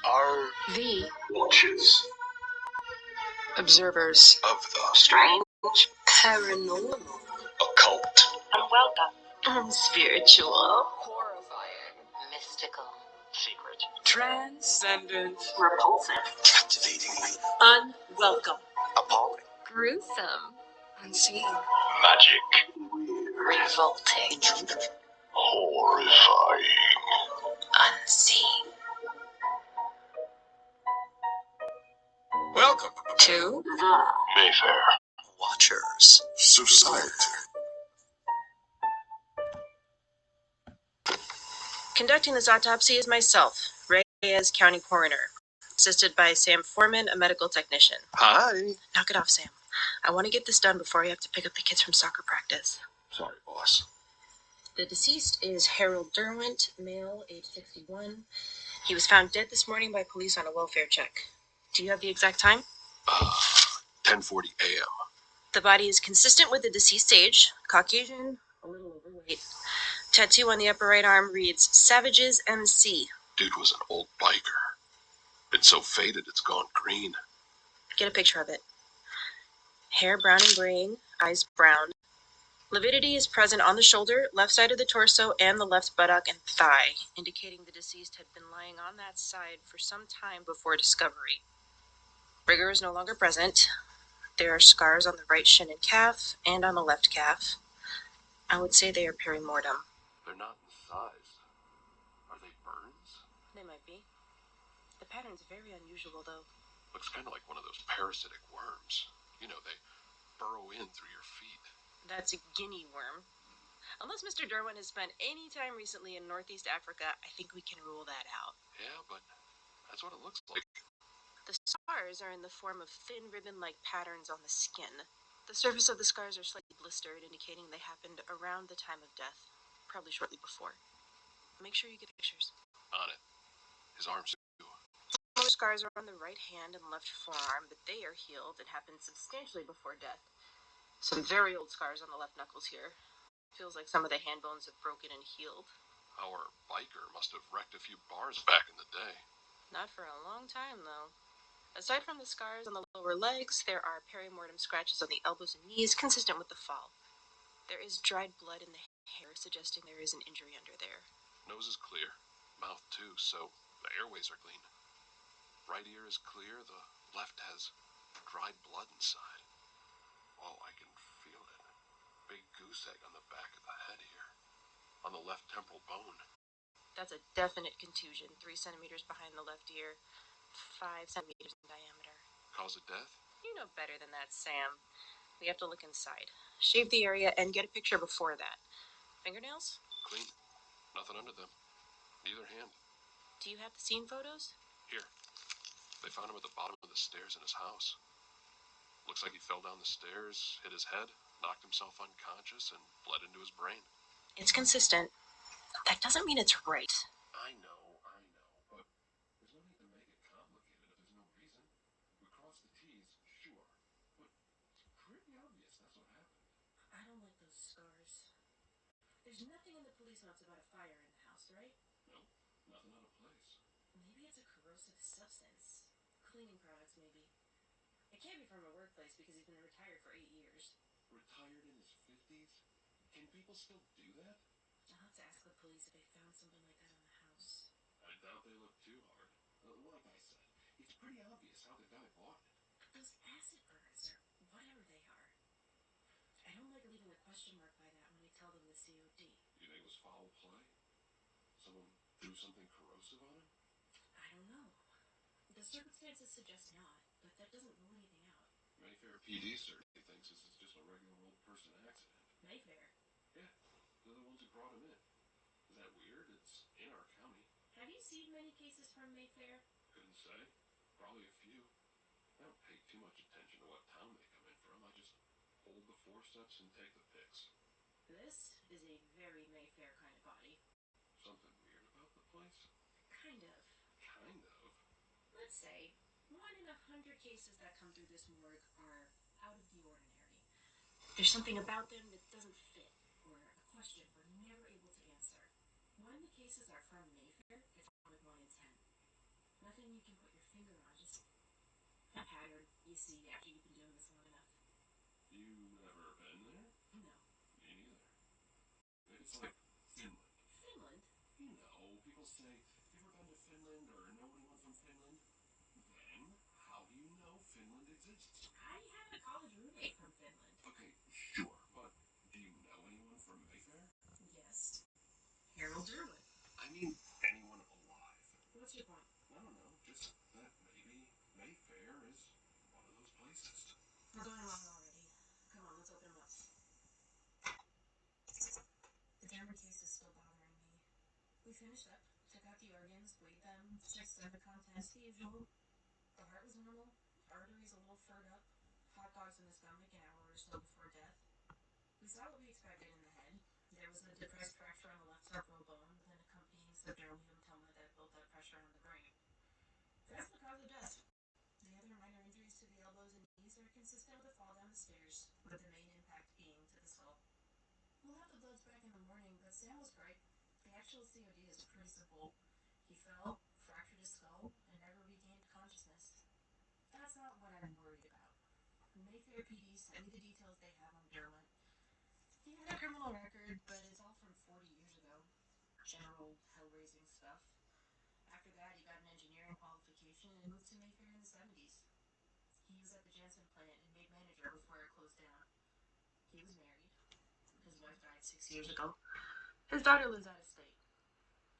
are the watchers observers of the strange, paranormal, occult, unwelcome, spiritual, horrifying, mystical, secret, transcendent, repulsive, captivatingly unwelcome, appalling, gruesome, unseen, magic, revolting, intrusive, horrifying. unseen. Welcome to The Mayfair Watchers Society. conducting this autopsy is myself, Reyes County Coroner, assisted by Sam Foreman, a medical technician. Hi. Knock it off, Sam. I want to get this done before I have to pick up the kids from soccer practice. Sorry, boss. The deceased is Harold Derwent, male, age 61. He was found dead this morning by police on a welfare check. Do you have the exact time? 10:40 a.m. The body is consistent with the deceased's age, Caucasian, a little overweight. Tattoo on the upper right arm reads Savages MC. Dude was an old biker. It's so faded it's gone green. Get a picture of it. Hair brown and graying, eyes brown. Lividity is present on the shoulder, left side of the torso, and the left buttock and thigh, indicating the deceased had been lying on that side for some time before discovery. Rigor is no longer present. There are scars on the right shin and calf, and on the left calf. I would say they are perimortem. They're not incised. Are they burns? They might be. The pattern's very unusual, though. Looks kind of like one of those parasitic worms. You know, they burrow in through your feet. That's a guinea worm. Unless Mr. Derwent has spent any time recently in Northeast Africa, I think we can rule that out. Yeah, but that's what it looks like. The scars are in the form of thin ribbon-like patterns on the skin. The surface of the scars are slightly blistered, indicating they happened around the time of death, probably shortly before. Make sure you get pictures. On it. His arms too. Most scars are on the right hand and left forearm, but they are healed and happened substantially before death. Some very old scars on the left knuckles here. Feels like some of the hand bones have broken and healed. Our biker must have wrecked a few bars back in the day. Not for a long time, though. Aside from the scars on the lower legs, there are perimortem scratches on the elbows and knees, consistent with the fall. There is dried blood in the hair, suggesting there is an injury under there. Nose is clear. Mouth too, so the airways are clean. Right ear is clear. The left has dried blood inside. Oh, I can feel it. Big goose egg on the back of the head here. On the left temporal bone. That's a definite contusion, 3 centimeters behind the left ear, 5 centimeters in diameter. Cause of death? You know better than that, Sam. We have to look inside. Shave the area and get a picture before that. Fingernails? Clean. Nothing under them. Neither hand. Do you have the scene photos? Here. They found him at the bottom of the stairs in his house. Looks like he fell down the stairs, hit his head, knocked himself unconscious, and bled into his brain. It's consistent. That doesn't mean it's right. I know, but there's no need to make it complicated if there's no reason. We cross the T's, sure, but it's pretty obvious that's what happened. I don't like those scars. There's nothing in the police notes about a fire in the house, right? No, nothing out of place. Maybe it's a corrosive substance. Cleaning products, maybe. It can't be from a workplace because he's been retired for 8 years. Retired in his 50s? Can people still do that? I'll have to ask the police if they found something like that in the house. I doubt they look too hard. Like I said, it's pretty obvious how the guy bought it. Those acid burns, or whatever they are. I don't like leaving a question mark by that when I tell them the COD. You think it was foul play? Someone threw something corrosive on him? I don't know. The circumstances suggest not, but that doesn't rule anything out. Mayfair PD certainly thinks this is just a regular old person accident. Mayfair? Yeah, they're the ones who brought him in. Is that weird? It's in our county. Have you seen many cases from Mayfair? Couldn't say. Probably a few. I don't pay too much attention to what town they come in from. I just hold the forceps and take the pics. This is a very Mayfair kind of body. Something weird about the place? Kind of. Kind of? Let's say 1 in 100 cases that come through this morgue are out of the ordinary. There's something about them that doesn't fit, or a question we're never able to answer. When the cases are from Mayfair, it's 1 in 10. Nothing nothing you can put your finger on, just a pattern you see after you've been doing this long enough. You ever been there? No. Me neither. It's like Finland. Finland? You know, people say, you ever been to Finland or know anyone from Finland? Then, how do you know Finland exists? I have a college roommate from Finland. Okay, sure, but do you know anyone from Mayfair? Yes. Harold Derwood. I mean, anyone alive. What's your point? I don't know, just that maybe Mayfair is one of those places. We're going along already. Come on, let's open them up. The Derwood case is still bothering me. We finished up, took out the organs, weighed them, checked some of the contents, the usual. The heart was normal, arteries a little furred up, hot dogs in the stomach an hour or so before death. We saw what we expected in the head. There was a depressed fracture on the left cervical bone with an accompanying subdural hematoma that built up pressure on the brain. That's the cause of death. The other minor injuries to the elbows and knees are consistent with a fall down the stairs, with the main impact being to the skull. We'll have the bloods back in the morning, but Sam was right. The actual COD is pretty simple. He fell, fractured his skull, and never regained consciousness. That's not what I'm worried about. Mayfair PD sent me the details they have on Dermot. He had a criminal record, but it's all from 40 years ago. General hell-raising stuff. After that, he got an engineering qualification and moved to Mayfair in the 70s. He was at the Jansen plant and made manager before it closed down. He was married. His wife died 6 years ago. His daughter lives out of state.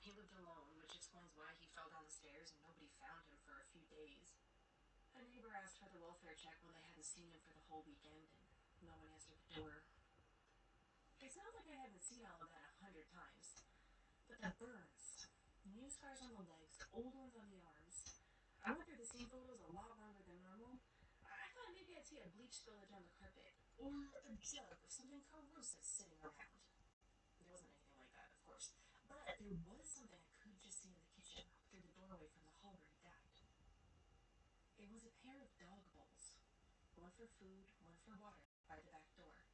He lived alone, which explains why he fell down the stairs and nobody found him for a few days. A neighbor asked for the welfare check when they hadn't seen him for the whole weekend, and no one answered the door. It's not like I haven't seen all of that 100 times. But the burns, new scars on the legs, old ones on the arms. I went through the scene photos a lot longer than normal. I thought maybe I'd see a bleach spillage on the carpet, or a jug of something corrosive sitting around. There wasn't anything like that, of course, but there was something I could just see in the kitchen, through the doorway from the hall where he died. It was a pair of dog bowls, one for food, one for water, by the back door.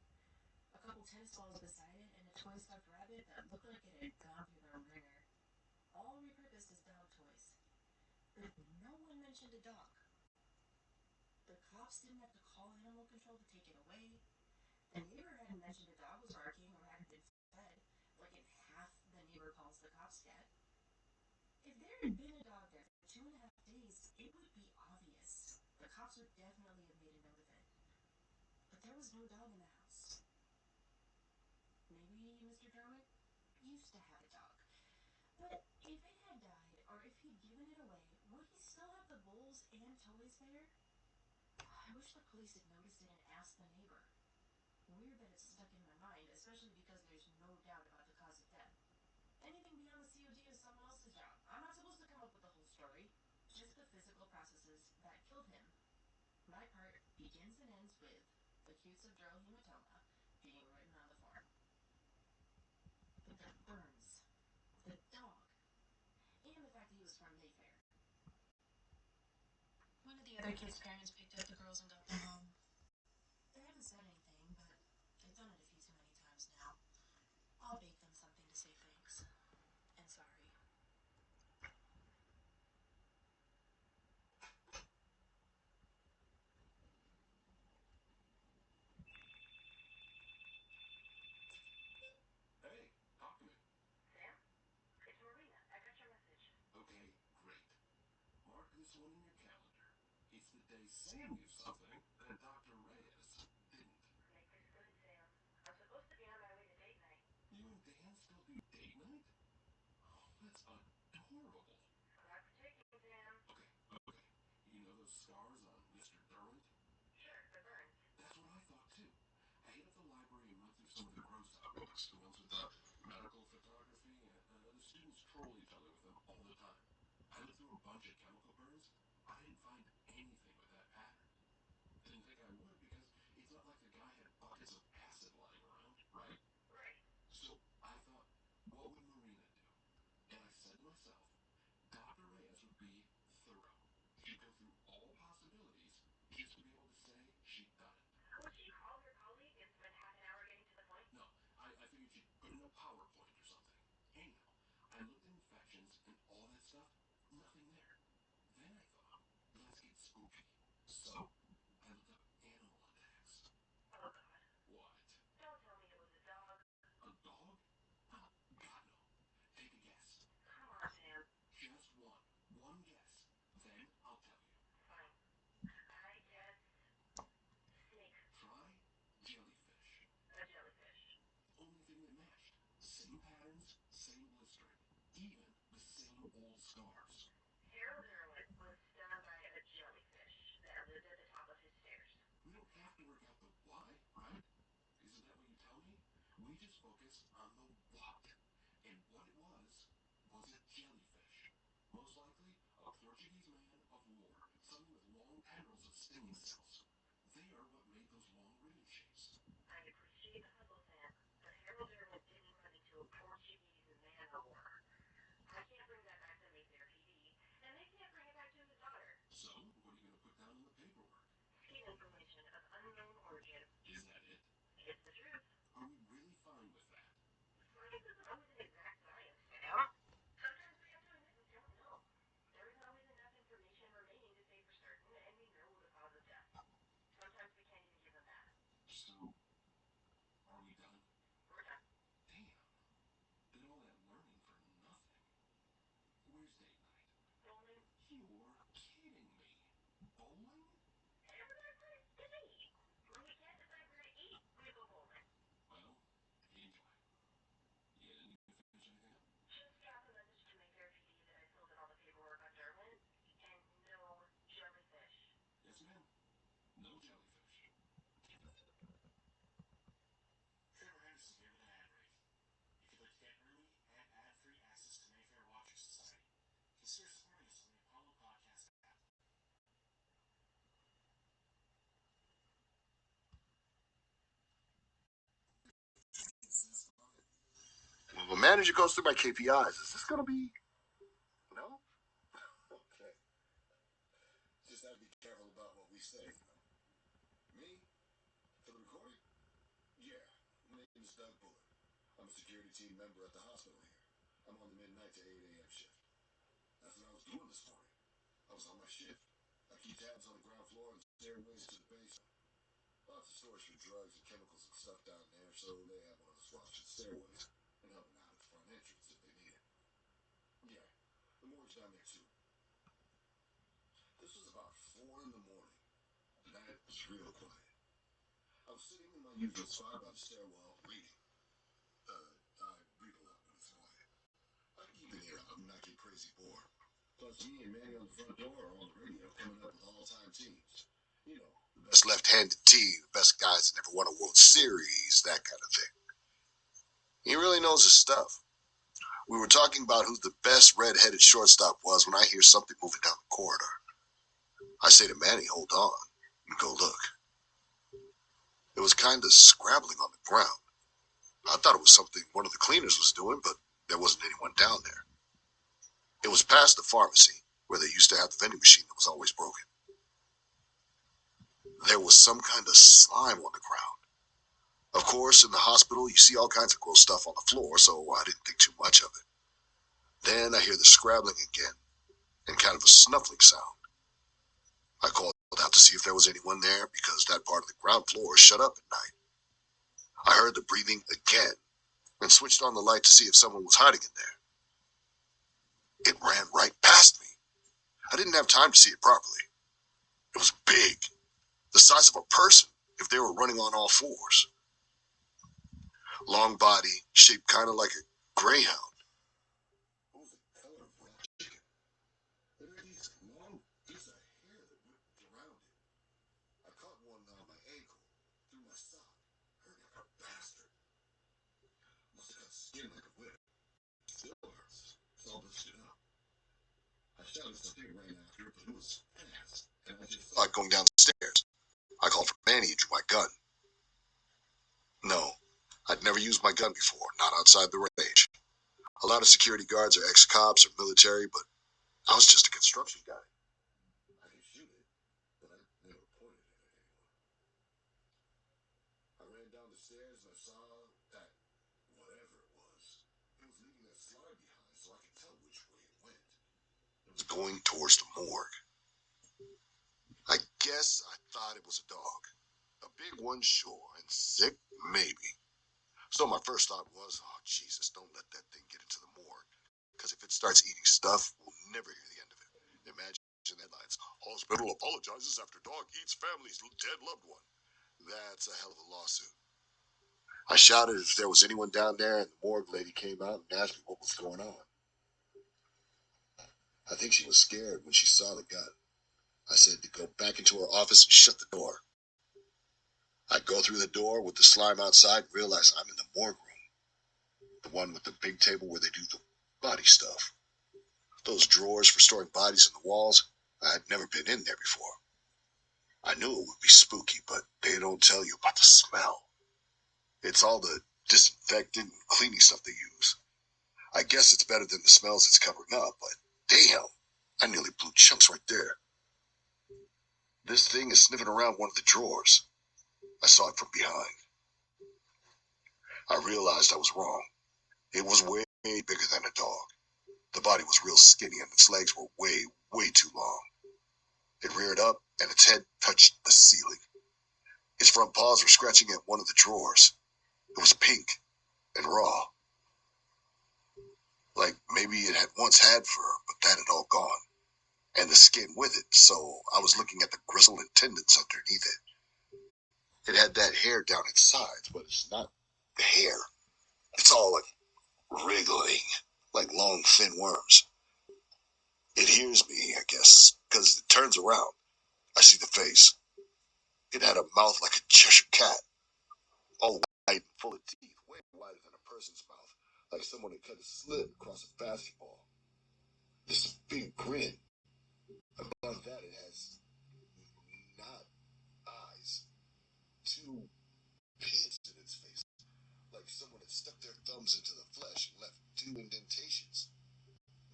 A couple tennis balls beside it, and a toy stuffed rabbit that looked like it had gone through the ringer. All repurposed as dog toys. But no one mentioned a dog. The cops didn't have to call animal control to take it away. The neighbor hadn't mentioned a dog was barking or hadn't been fed, like in half the neighbor calls the cops get. If there had been a dog there for 2.5 days, it would be obvious. The cops would definitely have made a note of it. But there was no dog in the house. Maybe Mr. Dermot used to have a dog. But if it had died, or if he'd given it away, would he still have the bowls and toys there? I wish the police had noticed it and asked the neighbor. Weird that it's stuck in my mind, especially because there's no doubt about the cause of death. Anything beyond the COD is someone else's job. I'm not supposed to come up with the whole story. Just the physical processes that killed him. My part begins and ends with acute subdural hematoma being written on the form. But the burns, the dog, and the fact that he was from Mayfair. One of the other kids' parents picked up the girls and got them home. They haven't said anything, but they've done it a few too many times now. I'll bake them something to say thanks. And sorry. Hey, talk to me. Sam? It's Marina. I got your message. Okay, great. Mark this one in your calendar. It's the day Sam knew something that Dr. Reyes didn't. Make this good, Sam. I'm supposed to be on my way to date night. You and Dan still do date night? Oh, that's adorable. Clock ticking, Sam. Okay. You know those scars on Mr. Derwent? Sure, the burns. That's what I thought too. I hit up the library and went through some of the gross out books, the ones with the medical photography, and the students troll each other with them all the time. I looked through a bunch of chemical burns. I didn't find anything with that pattern. Didn't think I would because it's not like the guy had buckets of acid lying around, right? Right. So I thought, what would Marina do? And I said to myself, Dr. Reyes would be thorough. She'd go through all possibilities just to be able to say she'd done it. Would she call her colleague and spend half an hour getting to the point? No, I figured she'd put in a PowerPoint or something. Anyhow, I looked in fact Harold Irwin was stung by a jellyfish that lived at the top of his stairs. I appreciate the puzzle, Sam, but Harold Irwin didn't run into a Portuguese man o' war. I can't bring that back to Mayfair PD, and they can't bring it back to his daughter. Skin inflammation of unknown origin. It's the truth. Science isn't always an exact science, Sam. Sometimes we have to admit we don't know. There isn't always enough information remaining to say for certain, and we know the cause of death. Sometimes we can't even give them that. We're done. Bowling. Hey, we're not quite busy. When we can't decide where to eat, we go bowling. Just drop a message to Mayfair PD that I filled in all the paperwork on Derwin, and no jellyfish. Trevor Henderson here with an ad break. If you'd like to get early and ad-free access to Mayfair Watching Society, consider supporting us on the Apollo Podcast app. Well, the manager goes through my KPIs. Is this going to be? No? Okay. Just have to be careful about what we say. Me? For the recording? Yeah. My name is Doug Bullock. I'm a security team member at the hospital here. I'm on the midnight to 8 a.m. shift. That's what I was doing this morning. I was on my shift. I keep tabs on the ground floor and stairways to the basement. Lots of storage for drugs and chemicals and stuff down there, so they have one of us watching the stairways and helping out at the front entrance if they need it. Yeah, the morgue's down there too. This was about 4 in the morning. The night was real quiet. I was sitting in my usual spot by the stairwell reading. I read a lot when it's quiet. I keep an ear out and not get crazy bored. Plus, me and Manny on the front door are on the radio coming up with all-time teams. You know, the best left-handed team, the best guys that never won a World Series, that kind of thing. He really knows his stuff. We were talking about who the best red-headed shortstop was when I hear something moving down the corridor. I say to Manny, hold on, and go look. It was kind of scrabbling on the ground. I thought it was something one of the cleaners was doing, but there wasn't anyone down there. It was past the pharmacy, where they used to have the vending machine that was always broken. There was some kind of slime on the ground. Of course, in the hospital, you see all kinds of gross stuff on the floor, so I didn't think too much of it. Then I hear the scrabbling again, and kind of a snuffling sound. I called out to see if there was anyone there, because that part of the ground floor is shut up at night. I heard the breathing again, and switched on the light to see if someone was hiding in there. It ran right past me. I didn't have time to see it properly. It was big, the size of a person if they were running on all fours. Long body, shaped kind of like a greyhound. What was the color of raw chicken? There were these long bits of hair that whipped around it. I caught one on my ankle, through my sock. Hurt like a bastard. Must have cut skin like a whip. Still hurts. It's all busted up. I shouted something right after, but it was fast, and I just saw it going down the stairs. I called for Manny and drew my gun. No, I'd never used my gun before, not outside the range. A lot of security guards are ex-cops or military, but I was just a construction guy. I could shoot it, but I never pointed it at anyone. I ran down the stairs and I saw that whatever it was leaving that slide behind so I could tell which way it went. It was going towards the morgue. I guess I thought it was a dog. A big one, sure, and sick, maybe. So my first thought was, oh, Jesus, don't let that thing get into the morgue. Because if it starts eating stuff, we'll never hear the end of it. Imagine the headlines. Hospital apologizes after dog eats family's dead loved one. That's a hell of a lawsuit. I shouted if there was anyone down there, and the morgue lady came out and asked me what was going on. I think she was scared when she saw the gun. I said to go back into her office and shut the door. I go through the door with the slime outside and realize I'm in the morgue room. The one with the big table where they do the body stuff. Those drawers for storing bodies in the walls, I had never been in there before. I knew it would be spooky, but they don't tell you about the smell. It's all the disinfectant and cleaning stuff they use. I guess it's better than the smells it's covering up, but damn, I nearly blew chunks right there. This thing is sniffing around one of the drawers. I saw it from behind. I realized I was wrong. It was way bigger than a dog. The body was real skinny and its legs were way too long. It reared up and its head touched the ceiling. Its front paws were scratching at one of the drawers. It was pink and raw. Like maybe it had once had fur, but that had all gone. And the skin with it, so I was looking at the gristle and tendons underneath it. It had that hair down its sides, but it's not the hair. It's all like wriggling, like long, thin worms. It hears me, I guess, because it turns around. I see the face. It had a mouth like a Cheshire cat, all wide and full of teeth, way wider than a person's mouth, like someone had cut a slit across a basketball. This big grin. Above that, it has not eyes, two pits in its face, like someone had stuck their thumbs into the flesh and left two indentations.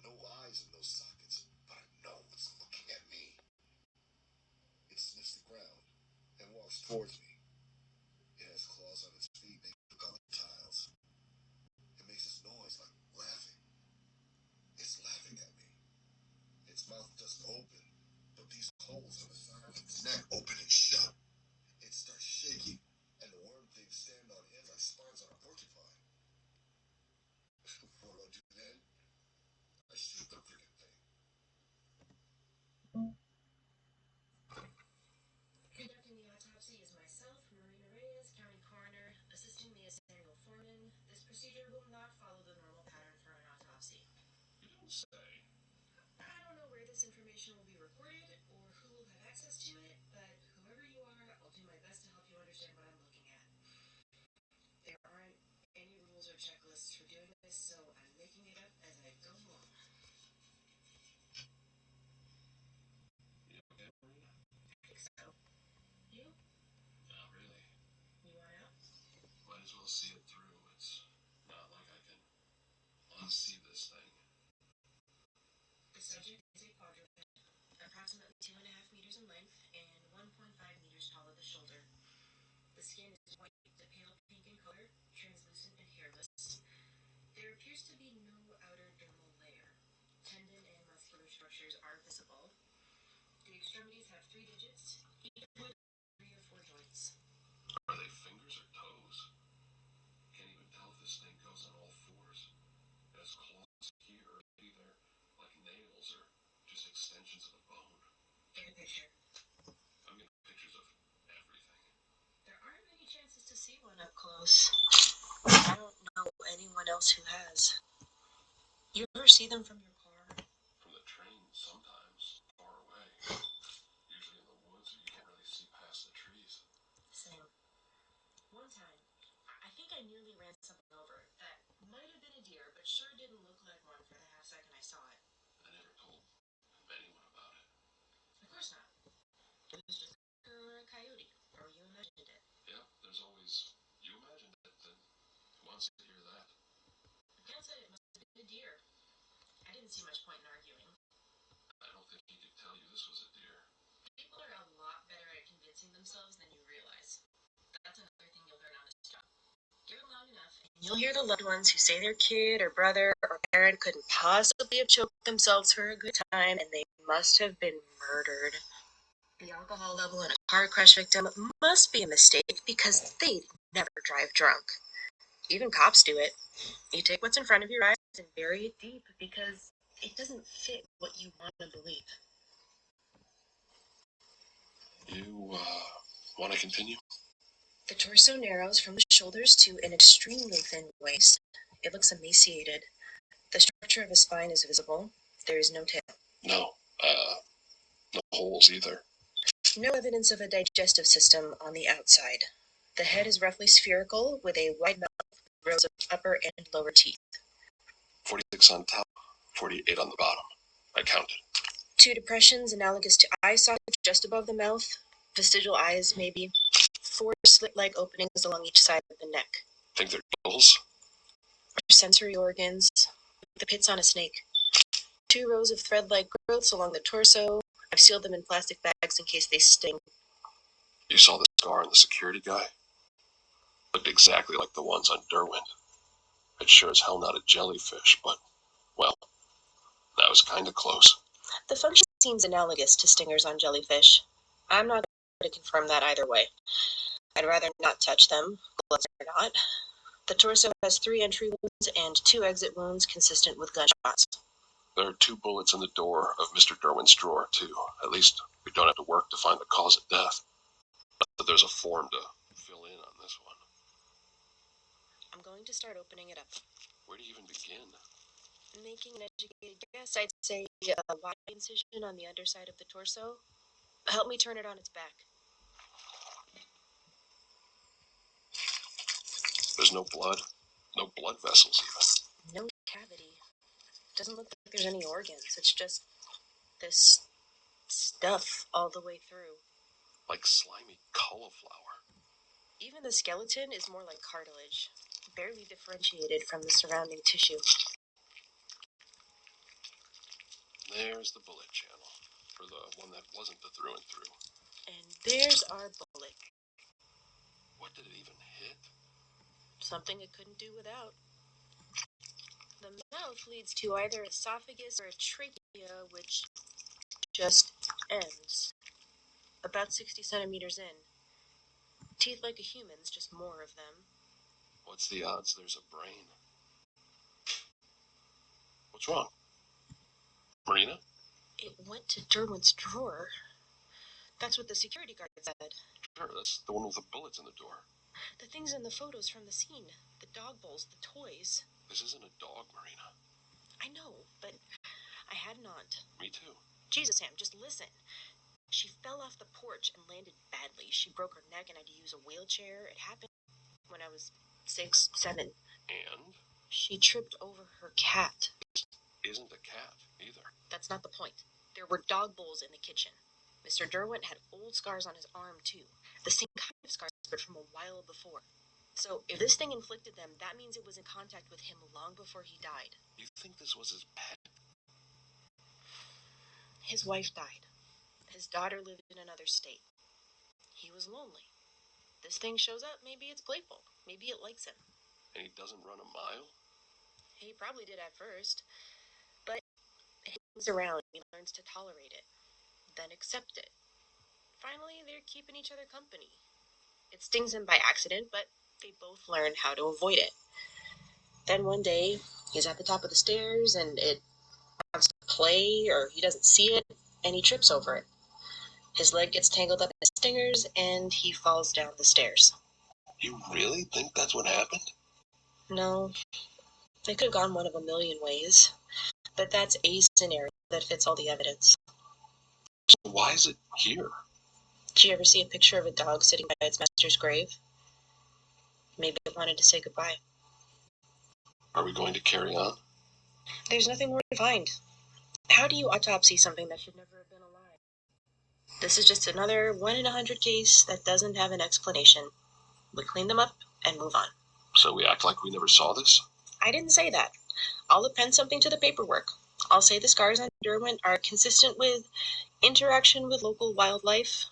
No eyes in those sockets, but I know it's looking at me. It sniffs the ground and walks towards me. It has claws on its feet and they hook on the tiles. It makes this noise like laughing. It's laughing at me. Its mouth doesn't open, but these holes on the side of its neck open and shut. It starts shaking, and the worm things stand on end like spines on a porcupine. What do I do then? I shoot the freaking thing. Conducting the autopsy is myself, Marina Reyes, County Coroner. Assisting me is Samuel Foreman. This procedure will not follow the normal pattern for an autopsy. You don't say. I don't know where this information will be recorded or who will have access to it, but whoever you are, I'll do my best to help you understand what I'm looking at. There aren't any rules or checklists for doing this, so I'm making it up as I go along. You okay, Marina? I think so. You? Not really. You want out? Might as well see it through. It's not like I can unsee this thing. The subject is a quadruped, approximately 2.5 meters in length and 1.5 meters tall at the shoulder. The skin is white to pale pink in color, translucent and hairless. There appears to be no outer dermal layer. Tendon and muscular structures are visible. The extremities have 3 digits, each with 3 or 4 joints. Are they fingers or toes? Can't even tell if this thing goes on all fours. It has claws here, or maybe they're like nails or just extensions of the bone. Get a picture. I'm getting pictures of everything. There aren't many chances to see one up close. I don't know anyone else who has. You ever see them from your car? From the train, sometimes, far away. Usually in the woods where you can't really see past the trees. Same. One time, I think I nearly ran something over that might have been a deer, but sure didn't look like one for the half second I saw it. I never told anyone about it. Of course not. It was just a coyote, or you imagined it. Yeah, there's always, you imagined it, then who wants to hear that? Dad said it must have been a deer. I didn't see much point in arguing. I don't think he could tell you this was a deer. People are a lot better at convincing themselves than you realize. That's another thing you'll learn on this job. Give it long enough, and you'll hear the loved ones who say their kid or brother or parent couldn't possibly have choked themselves for a good time, and they must have been murdered. The alcohol level in a car crash victim must be a mistake because they'd never drive drunk. Even cops do it. You take what's in front of your eyes and bury it deep because it doesn't fit what you want to believe. You, want to continue? The torso narrows from the shoulders to an extremely thin waist. It looks emaciated. The structure of a spine is visible. There is no tail. No, no holes either. No evidence of a digestive system on the outside. The head is roughly spherical, with a wide mouth with rows of upper and lower teeth. 46 on top, 48 on the bottom. I counted. 2 depressions analogous to eye sockets just above the mouth. Vestigial eyes, maybe. 4 slit-like openings along each side of the neck. Think they're gills? Sensory organs. The pits on a snake. 2 rows of thread-like growths along the torso. I've sealed them in plastic bags in case they sting. You saw the scar on the security guy? Looked exactly like the ones on Derwent. It's sure as hell not a jellyfish, but, well, that was kind of close. The function seems analogous to stingers on jellyfish. I'm not going to confirm that either way. I'd rather not touch them, gloves or not. The torso has 3 entry wounds and 2 exit wounds consistent with gunshots. There are 2 bullets in the door of Mr. Derwent's drawer, too. At least we don't have to work to find the cause of death. But there's a form to fill in on this one. I'm going to start opening it up. Where do you even begin? Making an educated guess, I'd say a wide incision on the underside of the torso. Help me turn it on its back. There's no blood. No blood vessels, even. No cavity. Doesn't look like there's any organs. It's just this stuff all the way through. Like slimy cauliflower. Even the skeleton is more like cartilage, barely differentiated from the surrounding tissue. There's the bullet channel, for the one that wasn't the through and through. And there's our bullet. What did it even hit? Something it couldn't do without. The mouth leads to either esophagus or a trachea, which just ends. About 60 centimeters in. Teeth like a human's, just more of them. What's the odds there's a brain? What's wrong? Marina? It went to Derwent's drawer. That's what the security guard said. Sure, that's the one with the bullets in the door. The things in the photos from the scene. The dog bowls, the toys. This isn't a dog, Marina. I know, but I had an aunt. Me too. Jesus, Sam, just listen. She fell off the porch and landed badly. She broke her neck and had to use a wheelchair. It happened when I was 6, 7. And? She tripped over her cat. Isn't a cat, either. That's not the point. There were dog bowls in the kitchen. Mr. Derwent had old scars on his arm, too. The same kind of scars, but from a while before. So, if this thing inflicted them, that means it was in contact with him long before he died. You think this was his pet? His wife died. His daughter lived in another state. He was lonely. This thing shows up, maybe it's playful. Maybe it likes him. And he doesn't run a mile? He probably did at first. But he moves around, he learns to tolerate it. Then accept it. Finally, they're keeping each other company. It stings him by accident, but they both learn how to avoid it. Then one day, he's at the top of the stairs, and it wants to play, or he doesn't see it, and he trips over it. His leg gets tangled up in the stingers, and he falls down the stairs. You really think that's what happened? No. It could have gone one of a million ways. But that's a scenario that fits all the evidence. So why is it here? Did you ever see a picture of a dog sitting by its master's grave? Maybe it wanted to say goodbye. Are we going to carry on? There's nothing more to find. How do you autopsy something that should never have been alive? This is just another 1 in 100 case that doesn't have an explanation. We clean them up and move on. So we act like we never saw this? I didn't say that. I'll append something to the paperwork. I'll say the scars on Derwent are consistent with interaction with local wildlife,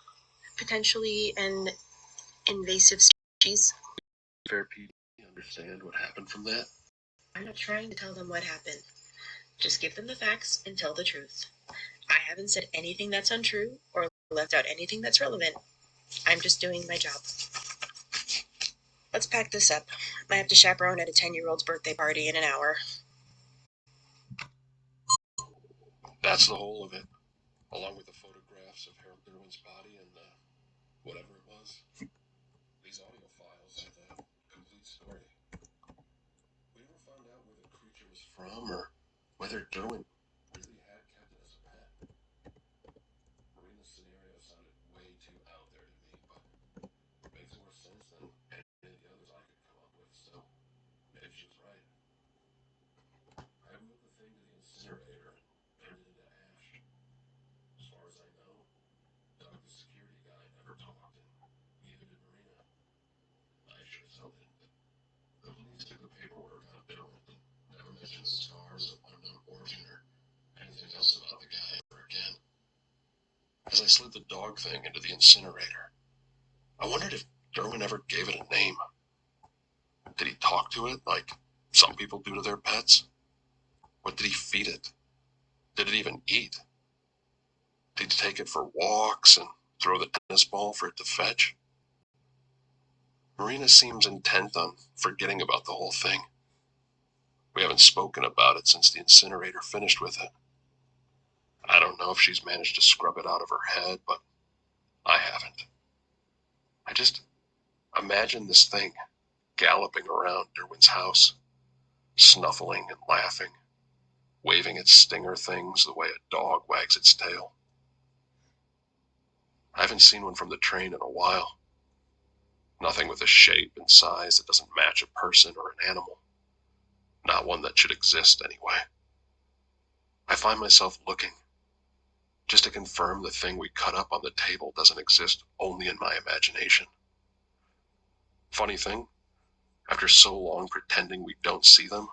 potentially an invasive species. Fair PD understand what happened from that? I'm not trying to tell them what happened. Just give them the facts and tell the truth. I haven't said anything that's untrue or left out anything that's relevant. I'm just doing my job. Let's pack this up. I have to chaperone at a 10-year-old's birthday party in an hour. That's the whole of it. Along with the photographs of Harold Derwent's body and whatever it was. These audio files are the complete story. We never found out where the creature was from or whether Derwent really had kept it as a pet. slid the dog thing into the incinerator. I wondered if Derwin ever gave it a name. Did he talk to it like some people do to their pets? What did he feed it? Did it even eat? Did he take it for walks and throw the tennis ball for it to fetch? Marina seems intent on forgetting about the whole thing. We haven't spoken about it since the incinerator finished with it. I don't know if she's managed to scrub it out of her head, but I haven't. I just imagine this thing galloping around Derwin's house, snuffling and laughing, waving its stinger things the way a dog wags its tail. I haven't seen one from the train in a while. Nothing with a shape and size that doesn't match a person or an animal. Not one that should exist anyway. I find myself looking, just to confirm the thing we cut up on the table doesn't exist only in my imagination. Funny thing, after so long pretending we don't see them,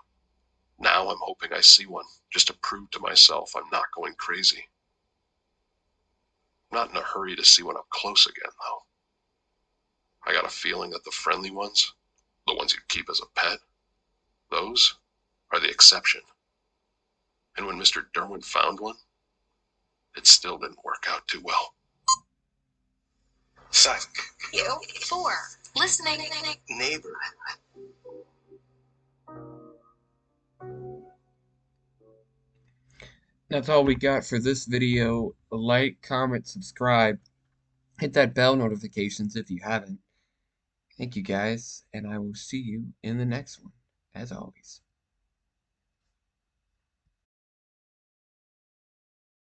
now I'm hoping I see one just to prove to myself I'm not going crazy. I'm not in a hurry to see one up close again, though. I got a feeling that the friendly ones, the ones you keep as a pet, those are the exception. And when Mr. Derwin found one, it still didn't work out too well. Thank You for listening. neighbor. That's all we got for this video. Like, comment, subscribe. Hit that bell notifications if you haven't. Thank you guys, and I will see you in the next one, as always.